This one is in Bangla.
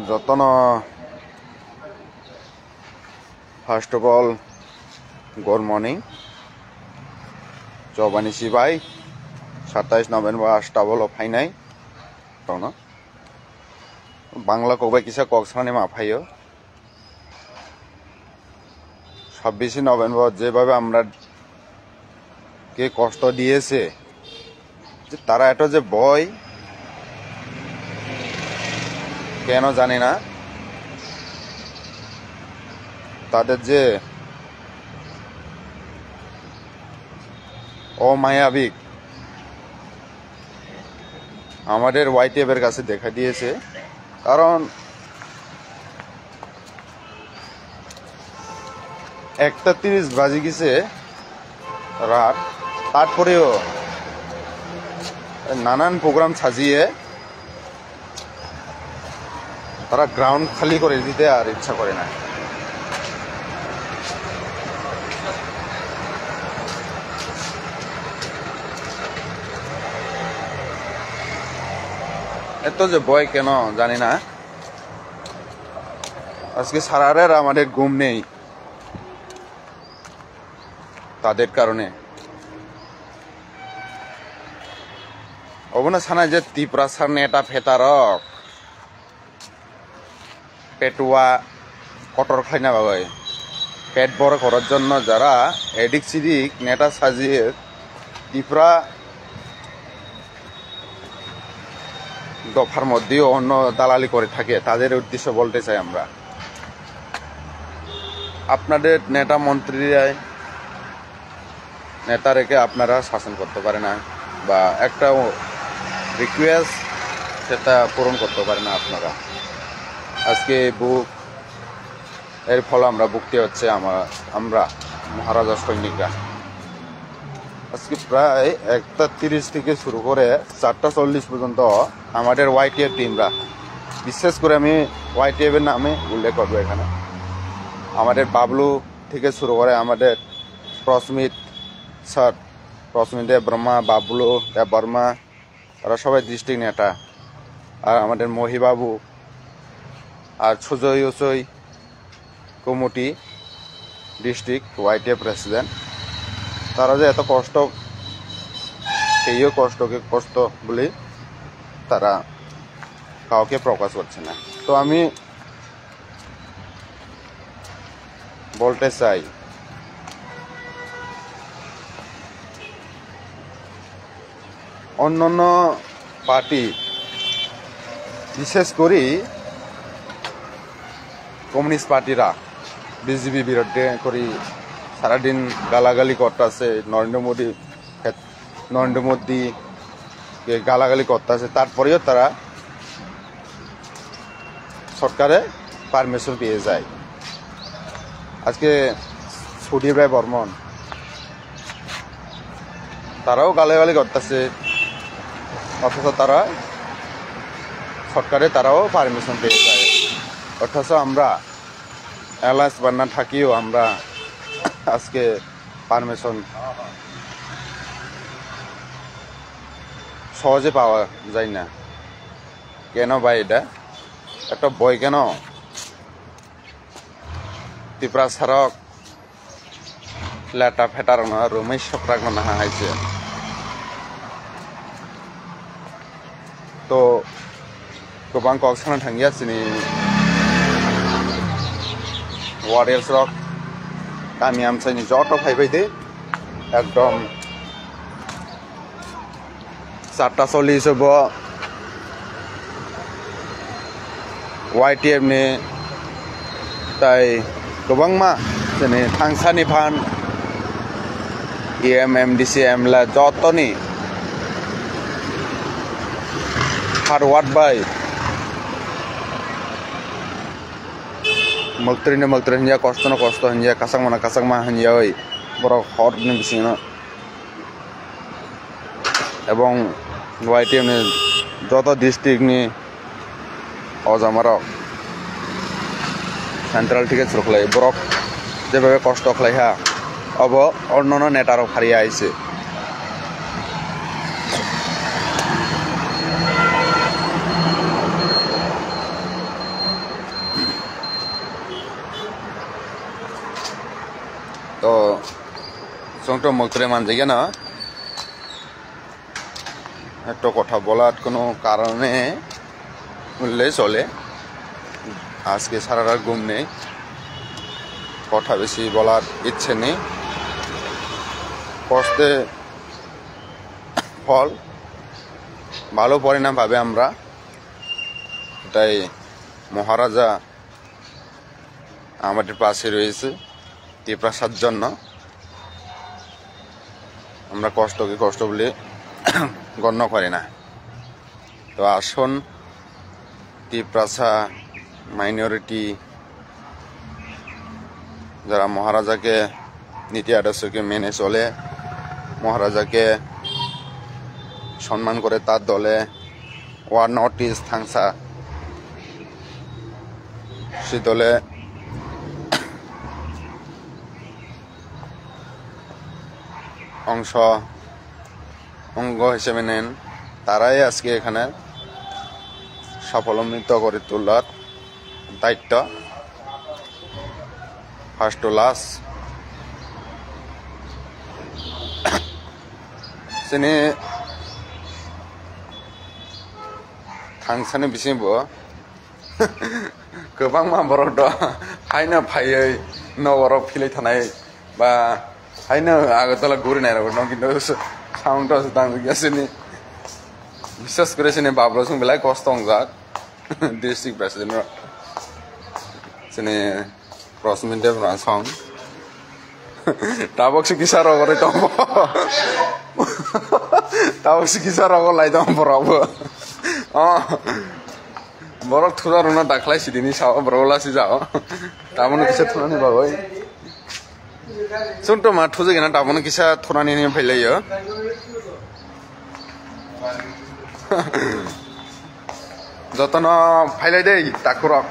যতন first of all good morning চৌবানি সিবাই 27 নভেম্বর আস্টাবল ফাইনাই দङ বাংলা কবাই কিসা কক্সানি মাফাইও 26 নভেম্বর যেভাবে আমরা কে কষ্ট দিয়েছে যে তারা এটা যে ভয় কেন জানি না তাদের যে অমায়াবিক আমাদের ওয়াইটিএফের কাছে দেখা দিয়েছে। কারণ 1:30 বাজে গেছে রাত, তারপরেও নানান প্রোগ্রাম সাজিয়ে তারা গ্রাউন্ড খালি করে দিতে আর ইচ্ছা করে না। এত যে ভয় কেন জানি না। আজকে সারারের আমাদের ঘুম নেই তাদের কারণে। অবনা সানায় যে ত্রিপুরাসার নেতা ফেতারক পেটুয়া কটর খাই না বাবাই পেট বড় করার জন্য যারা এদিক সিদিক নেতা সাজিয়ে ত্রিপুরা দফার মধ্যেও অন্য দালালি করে থাকে, তাদের উদ্দেশ্য বলতে চাই আমরা। আপনাদের নেতা মন্ত্রীরাই নেতা রেখে আপনারা শাসন করতে পারে না, বা একটা রিকোয়েস্ট সেটা পূরণ করতে পারে না আপনারা। আজকে বুক এর ফলে আমরা ভুগতে হচ্ছে আমরা মহারাজা সৈনিকরা। আজকে প্রায় 1:30 থেকে শুরু করে 4:40 পর্যন্ত আমাদের ওয়াইটিএফ টিমরা, বিশেষ করে আমি ওয়াইটিএফের নামে উল্লেখ করবো এখানে, আমাদের বাবলু থেকে শুরু করে আমাদের প্রস্মিত স্যার, প্রস্মিত দেব বর্মা, বাবলু দেব বর্মা, তারা সবাই ডিস্ট্রিক্ট নেতা, আর আমাদের মহিবাবু আর Sujoy Uchoi committee district YTF president, তারা যে এত কষ্ট সেইও কষ্ট বলে তারা কাউকে প্রকাশ করছে না। তো আমি বলতে চাই অন্যান্য পার্টি বিশেষ করে কমিউনিস্ট পার্টিরা বিজেপি বিরুদ্ধে করি সারাদিন গালাগালি করতেছে, নরেন্দ্র মোদী গালাগালি করতেছে, তারপরেও তারা সরকারে পারমিশন পেয়ে যায়। আজকে সুদীপ রায় বর্মন তারাও গালাগালি করতেছে, অথচ তারা সরকারে তারাও পারমিশন পেয়ে যায়। অথচ আমরা অ্যালায়েন্স বান্না থাকিও আমরা আজকে পারমিশন সহজে পাওয়া যায় না। কেন ভাই এটা একটা বই কেন ত্রিপুরা সারক লেটা ফেটার না রমেশ সপ্রাগ না হাইছে। তো गोबां कक्साना थांगासिनो वारियर्स रक गामि आमसाइनि जत फायबाय दे एकदम 4:40 वाइटिएफ नि ताई गोबां मा जेने थांसानि फान एमएमडीसी एमला जतनि हार्डवार्क बाय मलत्रि हिंजा कष्ट हिंजा कासांमा हिंजा बर हरनि बिसिनो एवं वाइटिएफ नि जत डिस्ट्रिक्ट नि अजामारक सेंट्रल टिके सुरखलाई बरक जेभाबे कष्ट खालायहा अब अन्यान्य नेतारक फारिया आइसे। তো মুখরে মানছে কেন একটা কথা বলার কোনো কারণে বললে চলে। আজকে সারা রাত ঘুম নেই, কথা বেশি বলার ইচ্ছে নেই। কষ্টে ফল ভালো পরিণাম পাবে আমরা, এটাই মহারাজা আমাদের পাশে রয়েছে ত্রিপ্রাসার জন্য। আমরা কষ্টকে কষ্ট বলে গণ্য করি না। তো আসুন ত্রিপ্রাসা মাইনরিটি যারা মহারাজাকে নীতি আদর্শকে মেনে চলে, মহারাজাকে সম্মান করে, তার দলে ওয়ার নর্থ ইস্ট থাংসা সে দলে অঙ্গ হিসেবে নেন, তারাই আজকে এখানে সাফল্যমণ্ডিত করে তোলার দায়িত্ব ফার্স্ট টু লাস্ট। sini थांसानो बिसिमबो गोबां मानसिफोर दं हायनो फायै न'आव फिलाय थानाय बा हायनो आगोतला गुरिनाय दं खिन्थु साउन्ड दांगासिनो बिश्वास करे सिनि बाब्ला जों बेलाय खस्थ जाक डिस्ट्रिक्ट प्रेसिडेन्ट सिनि प्रसमिन देवरा सं ताबकसो किसा रगरे दं ताबकसो किसा रगलाय दं बरावबो बरक थुजा रुना दाख्लाय सिदिनि साव बरलासि जाव ताबनो किसा थुनानि बागै सुनतो मा थुजे गेना ताबनो किसा थुनानि नि फैलायो जतन फाइलाय दे ताकुरक